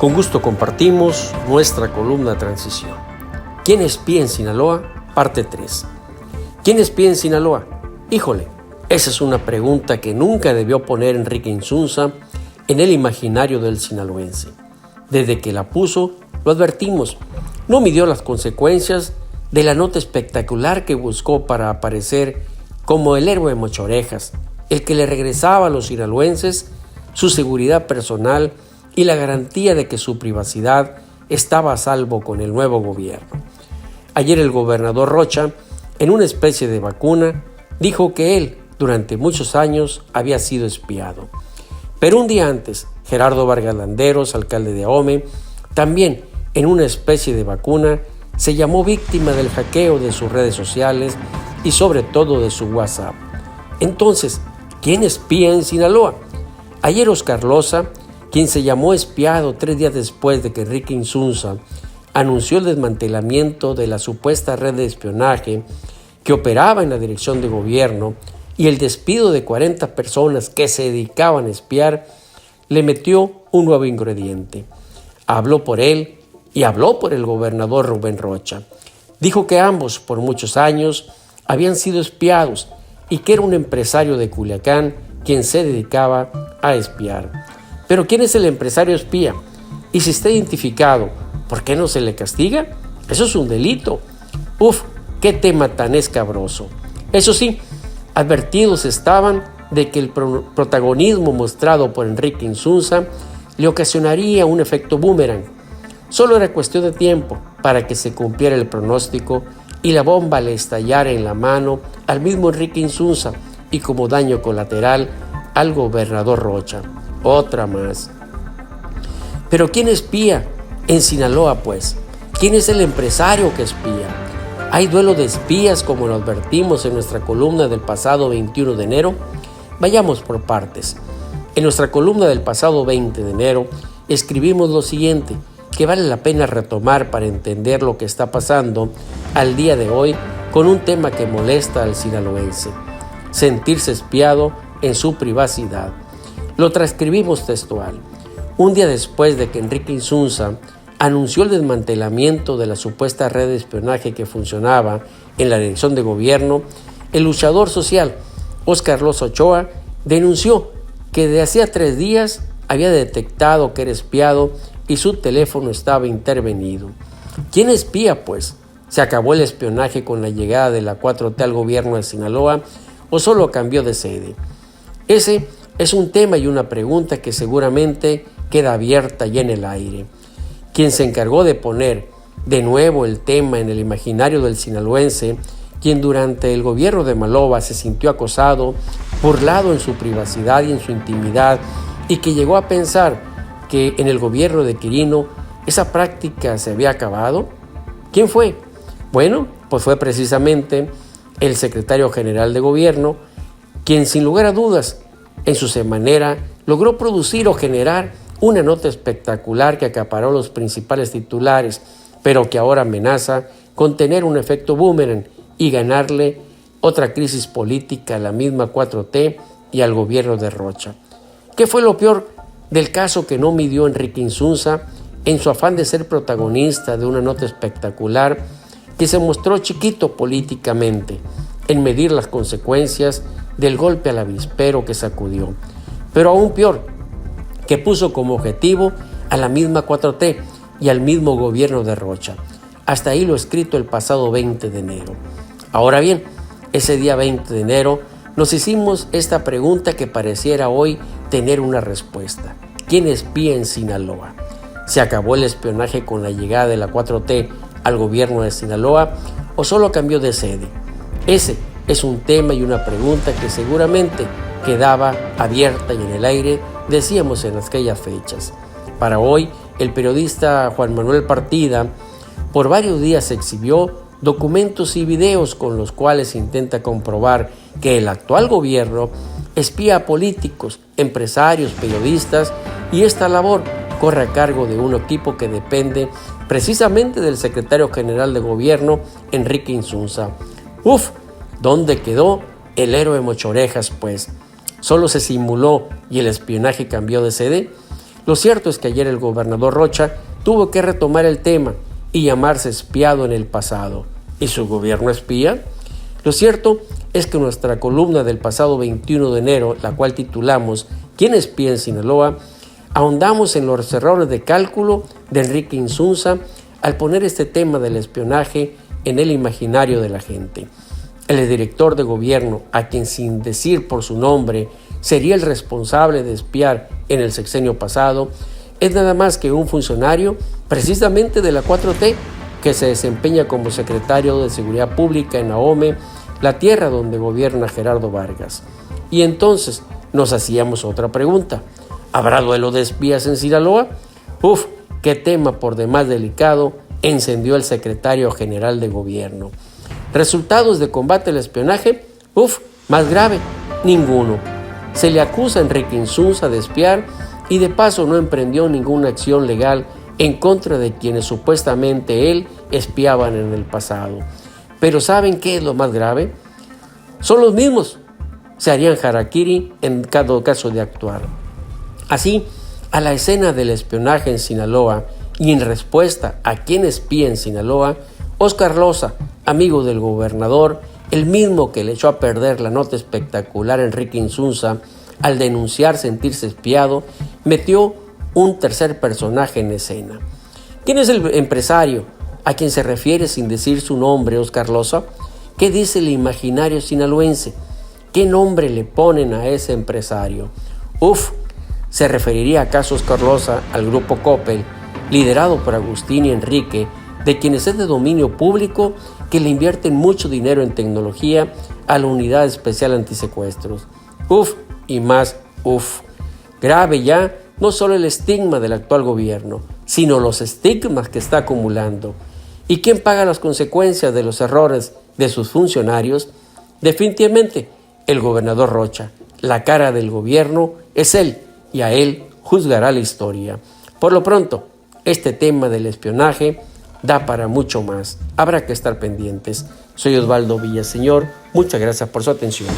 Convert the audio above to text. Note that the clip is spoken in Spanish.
Con gusto compartimos nuestra columna Transición. ¿Quién espía en Sinaloa? Parte 3. ¿Quién espía en Sinaloa? Híjole, esa es una pregunta que nunca debió poner Enrique Insunza en el imaginario del sinaloense. Desde que la puso, lo advertimos, no midió las consecuencias de la nota espectacular que buscó para aparecer como el héroe mochorejas, el que le regresaba a los sinaloenses su seguridad personal y la garantía de que su privacidad estaba a salvo con el nuevo gobierno. Ayer el gobernador Rocha, en una especie de vacuna, dijo que él, durante muchos años, había sido espiado. Pero un día antes, Gerardo Vargas Landeros, alcalde de Ahome, también en una especie de vacuna, se llamó víctima del hackeo de sus redes sociales y sobre todo de su WhatsApp. Entonces, ¿quién espía en Sinaloa? Ayer Oscar Loza, quien se llamó espiado 3 días después de que Enrique Insunza anunció el desmantelamiento de la supuesta red de espionaje que operaba en la dirección de gobierno y el despido de 40 personas que se dedicaban a espiar, le metió un nuevo ingrediente. Habló por él y habló por el gobernador Rubén Rocha. Dijo que ambos, por muchos años, habían sido espiados y que era un empresario de Culiacán quien se dedicaba a espiar. Pero ¿quién es el empresario espía? Y si está identificado, ¿por qué no se le castiga? Eso es un delito. Uf, qué tema tan escabroso. Eso sí, advertidos estaban de que el protagonismo mostrado por Enrique Insunza le ocasionaría un efecto boomerang. Solo era cuestión de tiempo para que se cumpliera el pronóstico y la bomba le estallara en la mano al mismo Enrique Insunza y como daño colateral al gobernador Rocha. Otra más. Pero ¿quién espía en Sinaloa, pues? ¿Quién es el empresario que espía? ¿Hay duelo de espías como lo advertimos en nuestra columna del pasado 21 de enero? Vayamos por partes. En nuestra columna del pasado 20 de enero escribimos lo siguiente, que vale la pena retomar para entender lo que está pasando al día de hoy con un tema que molesta al sinaloense: sentirse espiado en su privacidad. Lo transcribimos textual. Un día después de que Enrique Insunza anunció el desmantelamiento de la supuesta red de espionaje que funcionaba en la dirección de gobierno, el luchador social Oscar Loza Ochoa denunció que de hacía 3 días había detectado que era espiado y su teléfono estaba intervenido. ¿Quién espía, pues? ¿Se acabó el espionaje con la llegada de la 4T al gobierno de Sinaloa o solo cambió de sede? Ese es un tema y una pregunta que seguramente queda abierta y en el aire. Quien se encargó de poner de nuevo el tema en el imaginario del sinaloense, quien durante el gobierno de Maloba se sintió acosado, burlado en su privacidad y en su intimidad, y que llegó a pensar que en el gobierno de Quirino esa práctica se había acabado. ¿Quién fue? Bueno, pues fue precisamente el secretario general de gobierno, quien sin lugar a dudas, en su semanera, logró producir o generar una nota espectacular que acaparó los principales titulares, pero que ahora amenaza con tener un efecto boomerang y ganarle otra crisis política a la misma 4T y al gobierno de Rocha. ¿Qué fue lo peor del caso que no midió Enrique Insunza en su afán de ser protagonista de una nota espectacular que se mostró chiquito políticamente en medir las consecuencias del golpe al avispero que sacudió? Pero aún peor, que puso como objetivo a la misma 4T y al mismo gobierno de Rocha. Hasta ahí lo escrito el pasado 20 de enero. Ahora bien, ese día 20 de enero nos hicimos esta pregunta que pareciera hoy tener una respuesta. ¿Quién espía en Sinaloa? ¿Se acabó el espionaje con la llegada de la 4T al gobierno de Sinaloa o solo cambió de sede? Ese es un tema y una pregunta que seguramente quedaba abierta y en el aire, decíamos en aquellas fechas. Para hoy, el periodista Juan Manuel Partida por varios días exhibió documentos y videos con los cuales intenta comprobar que el actual gobierno espía a políticos, empresarios, periodistas, y esta labor corre a cargo de un equipo que depende precisamente del secretario general de gobierno, Enrique Insunza. ¿Dónde quedó el héroe mochorejas, pues? ¿Solo se simuló y el espionaje cambió de sede? Lo cierto es que ayer el gobernador Rocha tuvo que retomar el tema y llamarse espiado en el pasado. ¿Y su gobierno espía? Lo cierto es que nuestra columna del pasado 21 de enero, la cual titulamos ¿Quién espía en Sinaloa?, ahondamos en los errores de cálculo de Enrique Insunza al poner este tema del espionaje en el imaginario de la gente. El director de gobierno, a quien sin decir por su nombre sería el responsable de espiar en el sexenio pasado, es nada más que un funcionario precisamente de la 4T que se desempeña como secretario de Seguridad Pública en Ahome, la tierra donde gobierna Gerardo Vargas. Y entonces nos hacíamos otra pregunta: ¿habrá duelo de espías en Sinaloa? Qué tema por demás delicado encendió el secretario general de gobierno. ¿Resultados de combate al espionaje? Más grave, ninguno. Se le acusa a Enrique Insunza de espiar y de paso no emprendió ninguna acción legal en contra de quienes supuestamente él espiaban en el pasado. Pero ¿saben qué es lo más grave? Son los mismos. Se harían harakiri en cada caso de actuar. Así, a la escena del espionaje en Sinaloa y en respuesta a quién espía en Sinaloa, Óscar Loza, amigo del gobernador, el mismo que le echó a perder la nota espectacular a Enrique Insunza al denunciar sentirse espiado, metió un tercer personaje en escena. ¿Quién es el empresario a quien se refiere sin decir su nombre Óscar Loza? ¿Qué dice el imaginario sinaloense? ¿Qué nombre le ponen a ese empresario? ¿Se referiría acaso Óscar Loza al grupo Coppel, liderado por Agustín y Enrique, de quienes es de dominio público, que le invierten mucho dinero en tecnología a la Unidad Especial Antisecuestros? Y más, grave ya no solo el estigma del actual gobierno, sino los estigmas que está acumulando. ¿Y quién paga las consecuencias de los errores de sus funcionarios? Definitivamente, el gobernador Rocha. La cara del gobierno es él, y a él juzgará la historia. Por lo pronto, este tema del espionaje da para mucho más. Habrá que estar pendientes. Soy Osvaldo Villaseñor. Muchas gracias por su atención.